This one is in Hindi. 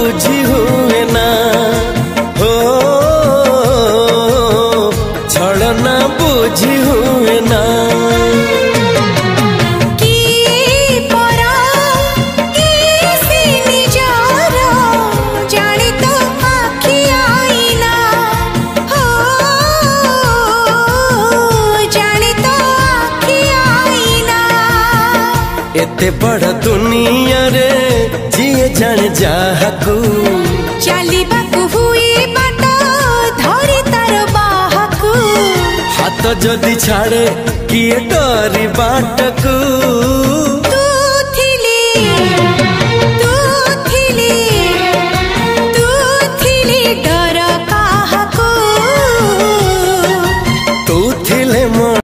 बुझी हुए ना हो छलना बुझी हुए ना एते बड़ दुनिया रे जिए जाने जाहकू चलिबाकू हुई बाट धरी तार बाहकू हाथ जदि छाड़े किए डरी बाटकू तू थिली